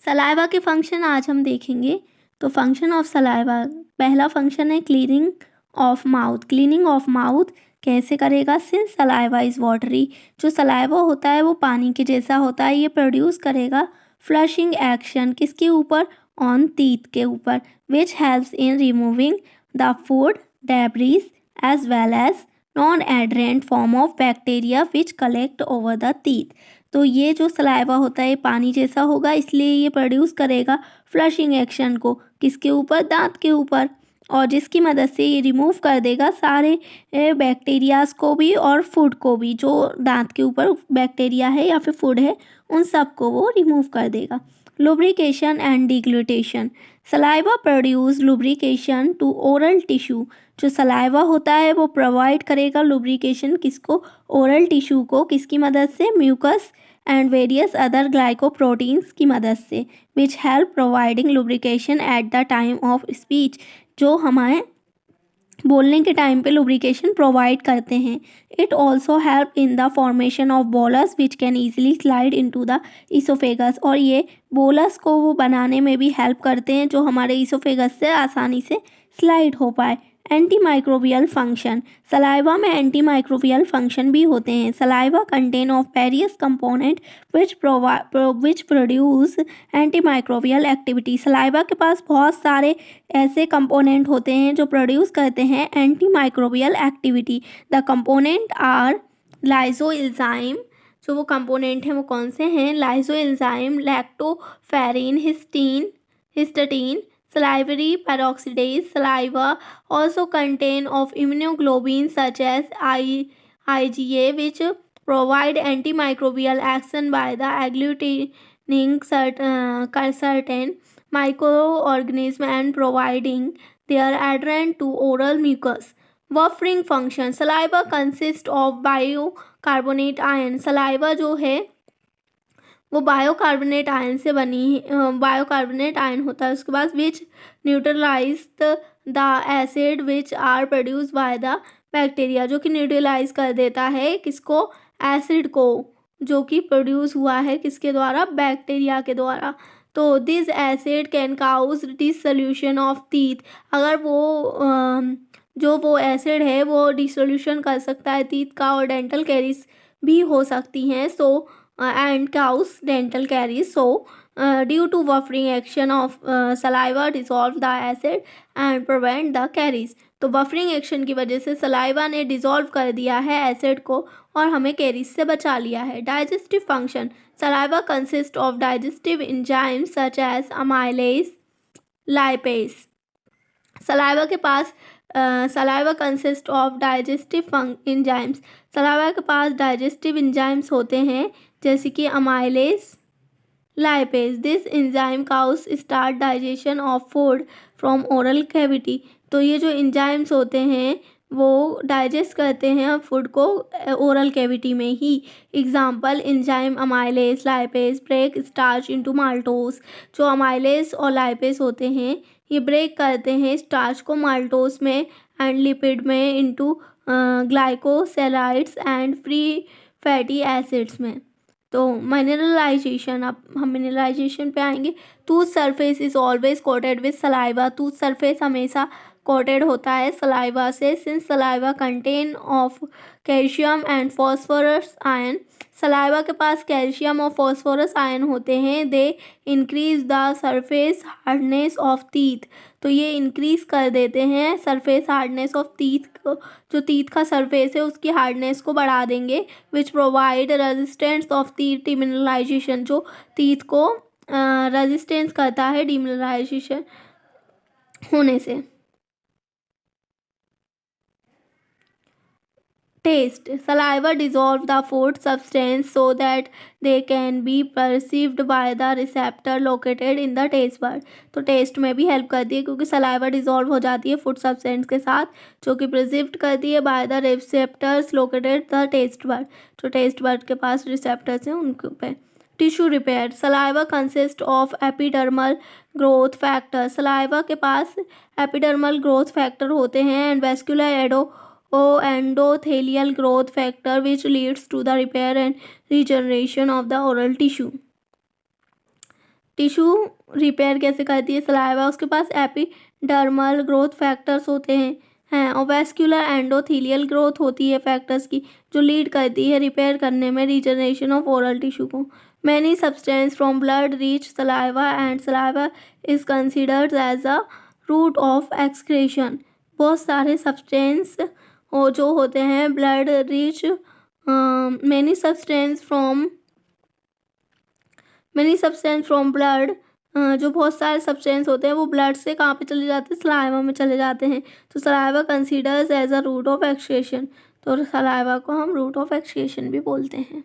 Saliva के function आज हम देखेंगे। तो फंक्शन ऑफ सलाइवा, पहला फंक्शन है cleaning of mouth. Cleaning of mouth कैसे करेगा? सिंस सलाइवा इज़ वाटरी, जो सलाइवा होता है वो पानी के जैसा होता है, ये प्रोड्यूस करेगा फ्लशिंग एक्शन किसके ऊपर? ऑन टीथ के ऊपर, which helps in removing the food debris as well as non adherent form of bacteria which collect over the teeth. तो ये जो सलाइवा होता है पानी जैसा होगा, इसलिए ये प्रोड्यूस करेगा फ्लशिंग एक्शन को किसके ऊपर? दांत के ऊपर, और जिसकी मदद से ये रिमूव कर देगा सारे बैक्टीरियाज को भी और फूड को भी। जो दांत के ऊपर बैक्टीरिया है या फिर फूड है, उन सब को वो रिमूव कर देगा। Lubrication and deglutition, saliva produce lubrication to oral tissue. जो सलाइवा होता है वो प्रोवाइड करेगा लुब्रिकेशन किसको? ओरल टिश्यू को, किसकी मदद से? Mucus and various other glycoproteins की मदद से, which help providing lubrication at the time of speech, जो हमारे बोलने के टाइम पे लुब्रिकेशन प्रोवाइड करते हैं। It also help in the formation of bolus which can easily slide into the oesophagus, और ये बोलस को वो बनाने में भी हेल्प करते हैं जो हमारे ईसोफेगस से आसानी से स्लाइड हो पाए। एंटी माइक्रोबियल फंक्शन, सलाइवा में एंटी माइक्रोबियल फंक्शन भी होते हैं। Saliva content of various component which produce anti microbial activity. Saliva के पास बहुत सारे ऐसे कंपोनेंट होते हैं जो प्रोड्यूस करते हैं anti microbial activity. The component are lysozyme, जो वो कंपोनेंट हैं वो कौन से हैं? Lysozyme, lactoferrin, histatin, salivary peroxidase. Saliva also contain of immunoglobulins such as IgA, which provide antimicrobial action by the agglutinating certain microorganisms and providing their adherent to oral mucus. Buffering function, saliva consists of bicarbonate ion. Saliva जो है वो bicarbonate ion से बनी, bicarbonate ion होता है। उसके बाद which neutralize the acid which are produce by the bacteria, जो कि न्यूट्रलाइज कर देता है किसको? एसिड को, जो कि प्रोड्यूस हुआ है किसके द्वारा? बैक्टीरिया के द्वारा। तो this acid can cause dissolution of teeth, अगर जो वो एसिड है वो डिसोल्यूशन कर सकता है टीथ का, और डेंटल कैरीज भी हो सकती हैं। सो and cause dental caries. So due to buffering action of saliva dissolve the acid and prevent the caries. तो बफरिंग एक्शन की वजह से सलाइवा ने डिसॉल्व कर दिया है एसिड को और हमें कैरीज से बचा लिया है। Digestive function, saliva consist of digestive enzymes such as amylase, lipase. Saliva के पास saliva consist of digestive enzymes, saliva के पास डाइजेस्टिव एंजाइम्स होते हैं जैसे कि amylase, lipase. This enzyme cause start digestion of food from oral cavity. तो ये जो एंजाइम्स होते हैं वो डाइजेस्ट करते हैं फूड को ओरल कैविटी में ही। Example, enzyme amylase, lipase break starch into maltose. जो अमाइलेज और लाइपेज होते हैं ये ब्रेक करते हैं स्टार्च को माल्टोज में एंड लिपिड में into glycerides and free fatty acids में। तो मिनरलाइजेशन, अब हम मिनरलाइजेशन पे आएंगे। Tooth surface is always coated with saliva, tooth surface हमेशा कोटेड होता है सलाइवा से। Since saliva content of calcium and phosphorus ion, saliva के पास कैल्शियम और फॉस्फोरस आयन होते हैं। They increase the surface hardness of teeth, तो ये इंक्रीज कर देते हैं सरफेस हार्डनेस ऑफ टीथ को, जो टीथ का सरफेस है उसकी हार्डनेस को बढ़ा देंगे। Which provide resistance of teeth demineralization, जो टीथ को रेजिस्टेंस करता है डिमिनरलाइजेशन होने से। Taste, saliva dissolve the food substance so that they can be perceived by the receptor located in the taste bud। तो टेस्ट में भी हेल्प करती है क्योंकि सलाइवा डिजॉल्व हो जाती है फूड सब्सटेंस के साथ, जो कि परसीव्ड करती है by the receptors located the taste bud, जो टेस्ट बड के पास रिसेप्टर्स हैं उनके पे। Tissue repair, saliva consist of epidermal growth factor, saliva के पास एपिडर्मल ग्रोथ फैक्टर होते हैं and vascular endothelial growth factor which leads to the repair and regeneration of the oral tissue। Tissue repair कैसे करती है सलाइवा, उसके पास epidermal growth factors होते हैं और वैस्कुलर एंडोथीलियल ग्रोथ होती है फैक्टर्स की, जो लीड करती है रिपेयर करने में रीजनरेशन ऑफ ओरल टिश्यू को। Many substance from blood reach saliva and saliva is considered as a route of excretion. बहुत सारे सब्सटेंस जो होते हैं blood reach many substance from blood, जो बहुत सारे सब्सटेंस होते हैं वो ब्लड से कहाँ पे चले जाते हैं, सलाइवा में चले जाते हैं। तो saliva considers as a route of excretion, तो सलाइवा को हम रूट ऑफ एक्सक्रेशन भी बोलते हैं।